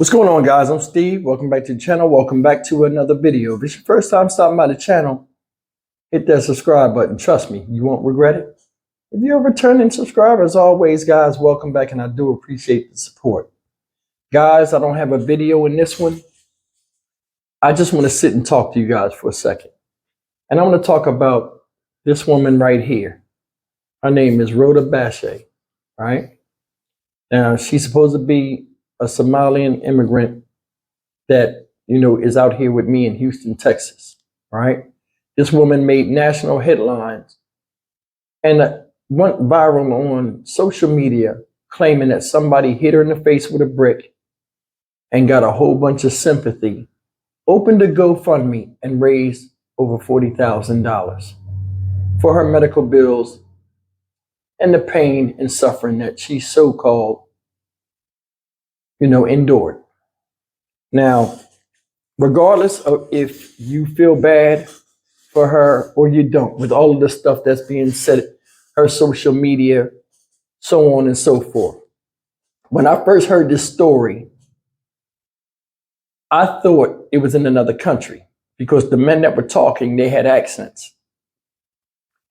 What's going on, guys? I'm Steve. Welcome back to the channel. Welcome back to another video. If it's your first time stopping by the channel, hit that subscribe button. Trust me, you won't regret it. If you're a returning subscriber, as always, guys, welcome back, and I do appreciate the support. Guys, I don't have a video in this one. I just want to sit and talk to you guys for a second. And I want to talk about this woman right here. Her name is Roda Bashe, right? Now, she's supposed to be a Somalian immigrant that, is out here with me in Houston, Texas, right? This woman made national headlines and went viral on social media claiming that somebody hit her in the face with a brick and got a whole bunch of sympathy, opened a GoFundMe and raised over $40,000 for her medical bills and the pain and suffering that she so-called endured. Now, regardless of if you feel bad for her or you don't, with all of the stuff that's being said, her social media, so on and so forth. When I first heard this story, I thought it was in another country because the men that were talking, they had accents.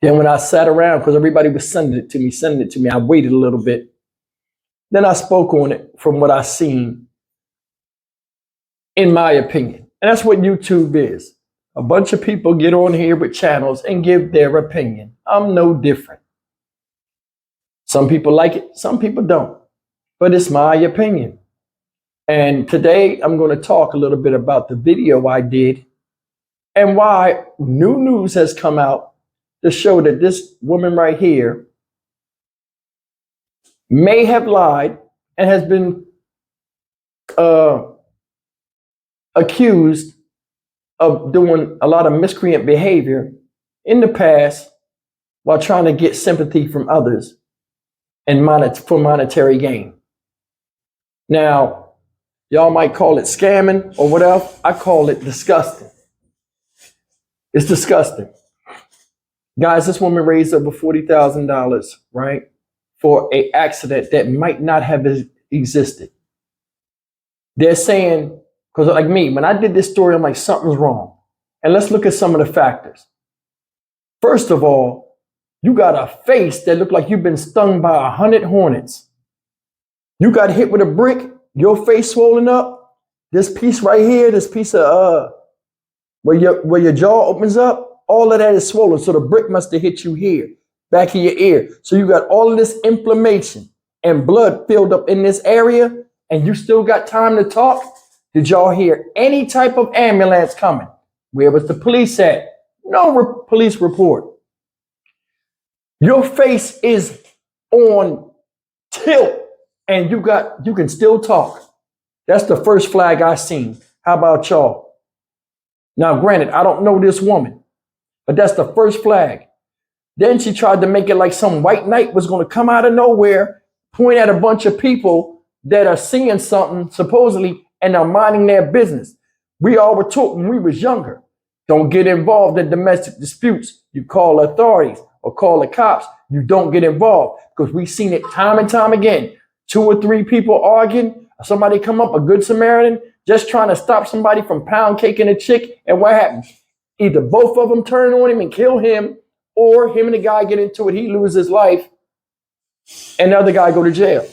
Then when I sat around, because everybody was sending it to me, I waited a little bit. Then I spoke on it from what I seen, in my opinion. And that's what YouTube is. A bunch of people get on here with channels and give their opinion. I'm no different. Some people like it, some people don't. But it's my opinion. And today I'm going to talk a little bit about the video I did and why new news has come out to show that this woman right here may have lied and has been accused of doing a lot of miscreant behavior in the past while trying to get sympathy from others and for monetary gain. Now, y'all might call it scamming or whatever. I call it disgusting. It's disgusting. Guys, this woman raised over $40,000, right? For an accident that might not have existed. They're saying, because like me, when I did this story, I'm like, something's wrong. And let's look at some of the factors. First of all, you got a face that looked like you've been stung by 100 hornets. You got hit with a brick, your face swollen up. This piece right here, this piece of where your jaw opens up, all of that is swollen. So the brick must have hit you here. Back of your ear. So you got all of this inflammation and blood filled up in this area, and you still got time to talk? Did y'all hear any type of ambulance coming? Where was the police at? No police report. Your face is on tilt and you can still talk. That's the first flag I seen. How about y'all? Now, granted, I don't know this woman, but that's the first flag. Then she tried to make it like some white knight was going to come out of nowhere, point at a bunch of people that are seeing something, supposedly, and are minding their business. We all were taught when we was younger, don't get involved in domestic disputes. You call authorities or call the cops. You don't get involved, because we've seen it time and time again. 2 or 3 people arguing, somebody come up, a good Samaritan, just trying to stop somebody from pound caking a chick, and what happens? Either both of them turn on him and kill him, or him and the guy get into it, he loses his life, and the other guy go to jail.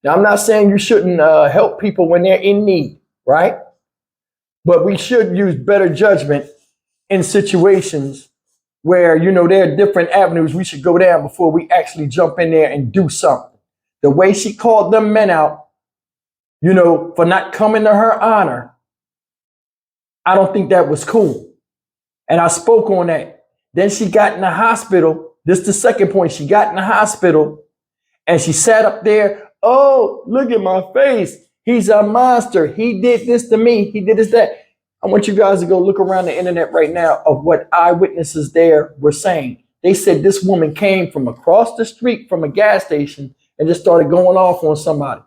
Now, I'm not saying you shouldn't help people when they're in need, right? But we should use better judgment in situations where, there are different avenues we should go down before we actually jump in there and do something. The way she called them men out, for not coming to her honor, I don't think that was cool. And I spoke on that. Then she got in the hospital. This is the second point. She got in the hospital and she sat up there. Oh, look at my face. He's a monster. He did this to me. He did this, that. I want you guys to go look around the internet right now of what eyewitnesses there were saying. They said this woman came from across the street from a gas station and just started going off on somebody.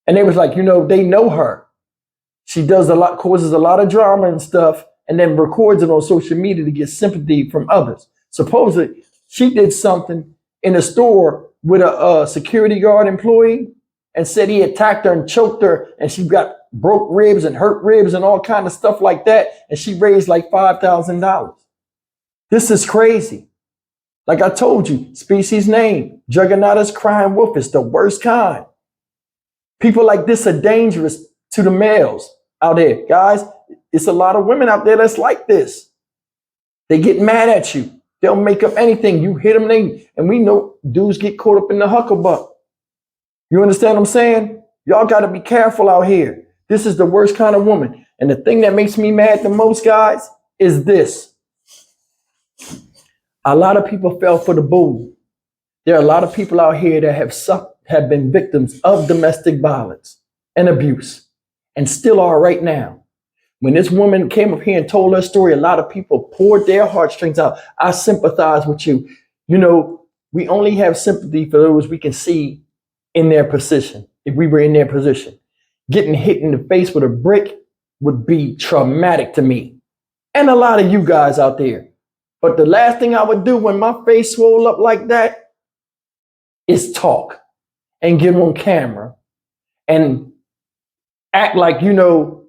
And they was like, they know her. She does causes a lot of drama and stuff, and then records it on social media to get sympathy from others. Supposedly, she did something in a store with a security guard employee, and said he attacked her and choked her and she got broke ribs and hurt ribs and all kind of stuff like that. And she raised like $5,000. This is crazy. Like I told you, species name, Juggernaut's crying wolf is the worst kind. People like this are dangerous to the males out there. Guys, it's a lot of women out there that's like this. They get mad at you. They'll make up anything. You hit them, and we know dudes get caught up in the hucklebuck. You understand what I'm saying? Y'all got to be careful out here. This is the worst kind of woman. And the thing that makes me mad the most, guys, is this. A lot of people fell for the bull. There are a lot of people out here that have been victims of domestic violence and abuse and still are right now. When this woman came up here and told her story, a lot of people poured their heartstrings out. I sympathize with you. You know, we only have sympathy for those we can see in their position. If we were in their position, getting hit in the face with a brick would be traumatic to me and a lot of you guys out there. But the last thing I would do when my face swole up like that is talk and get on camera and act like, you know,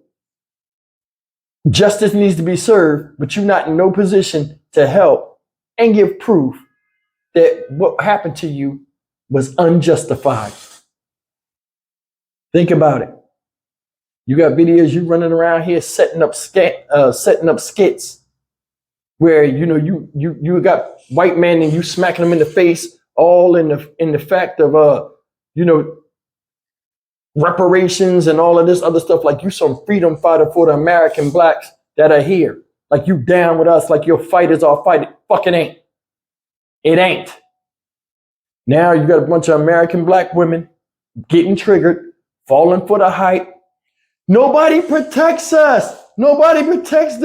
justice needs to be served, but you're not in no position to help and give proof that what happened to you was unjustified. Think about it. You got videos you running around here setting up skits where you got white men and you smacking them in the face, all in the fact of reparations and all of this other stuff. Like you some freedom fighter for the American blacks that are here. Like you down with us, like your fight is our fight. It fucking ain't. It ain't. Now you got a bunch of American black women getting triggered, falling for the hype. Nobody protects us. Nobody protects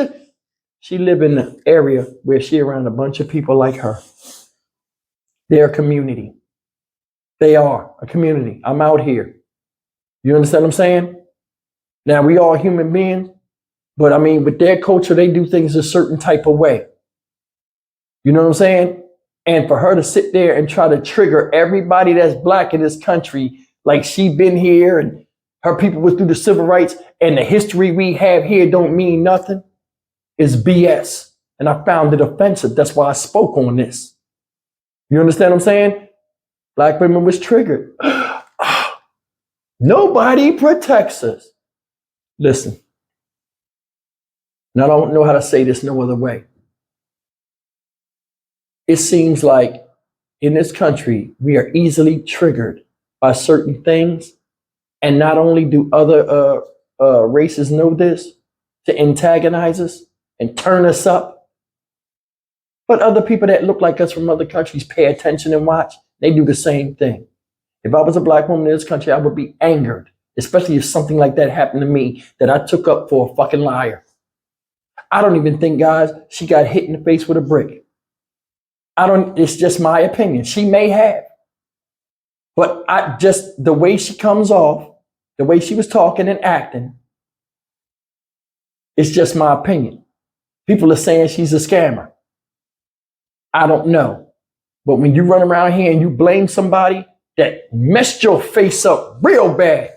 She live in an area where she around a bunch of people like her. They're a community. They are a community. I'm out here. You understand what I'm saying? Now we all human beings, but I mean, with their culture, they do things a certain type of way. You know what I'm saying? And for her to sit there and try to trigger everybody that's black in this country, like she been here and her people was through the civil rights and the history we have here don't mean nothing, is BS. And I found it offensive. That's why I spoke on this. You understand what I'm saying? Black women was triggered. Nobody protects us. Listen, and I don't know how to say this no other way. It seems like in this country, we are easily triggered by certain things. And not only do other races know this to antagonize us and turn us up, but other people that look like us from other countries pay attention and watch. They do the same thing. If I was a black woman in this country, I would be angered, especially if something like that happened to me that I took up for a fucking liar. I don't even think, guys, she got hit in the face with a brick. It's just my opinion. She may have. But the way she comes off, the way she was talking and acting, it's just my opinion. People are saying she's a scammer. I don't know. But when you run around here and you blame somebody that messed your face up real bad,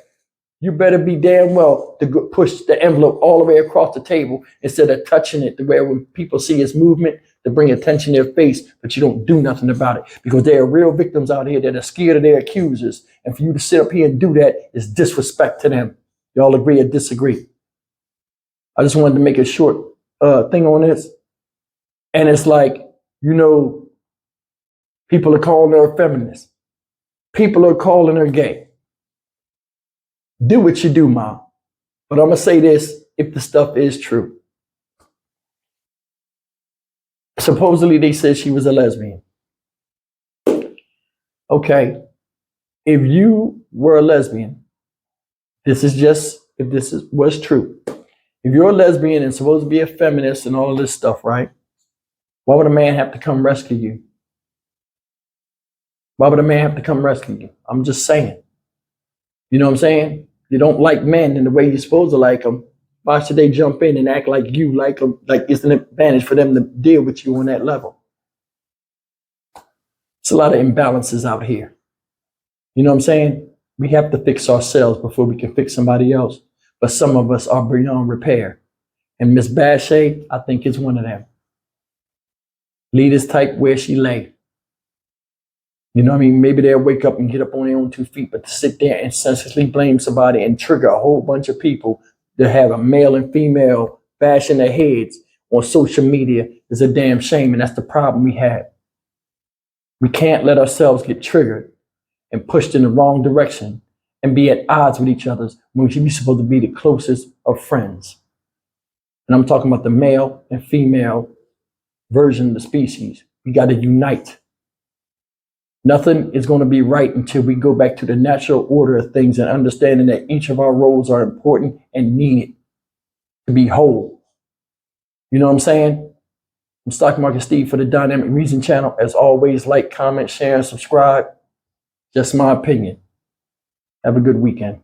you better be damn well to push the envelope all the way across the table instead of touching it to where when people see its movement, to bring attention to their face, but you don't do nothing about it because there are real victims out here that are scared of their accusers. And for you to sit up here and do that is disrespect to them. Y'all agree or disagree? I just wanted to make a short thing on this. And it's like, people are calling her a feminist. People are calling her gay. Do what you do, Mom. But I'm going to say this, if the stuff is true. Supposedly they said she was a lesbian. Okay. If you were a lesbian, was true. If you're a lesbian and supposed to be a feminist and all of this stuff, right? Why would a man have to come rescue you? Why would a man have to come rescue you? I'm just saying. You know what I'm saying? You don't like men in the way you're supposed to like them. Why should they jump in and act like you like them? Like it's an advantage for them to deal with you on that level. It's a lot of imbalances out here. You know what I'm saying? We have to fix ourselves before we can fix somebody else. But some of us are beyond repair. And Miss Bashe, I think, is one of them. Leaders type where she lay. You know what I mean? Maybe they'll wake up and get up on their own 2 feet, but to sit there and senselessly blame somebody and trigger a whole bunch of people to have a male and female bashing their heads on social media is a damn shame. And that's the problem we have. We can't let ourselves get triggered and pushed in the wrong direction and be at odds with each other when we're supposed to be the closest of friends. And I'm talking about the male and female version of the species. We got to unite. Nothing is going to be right until we go back to the natural order of things and understanding that each of our roles are important and needed to be whole. You know what I'm saying? I'm Stock Market Steve for the Dynamic Reason channel. As always, like, comment, share, and subscribe. Just my opinion. Have a good weekend.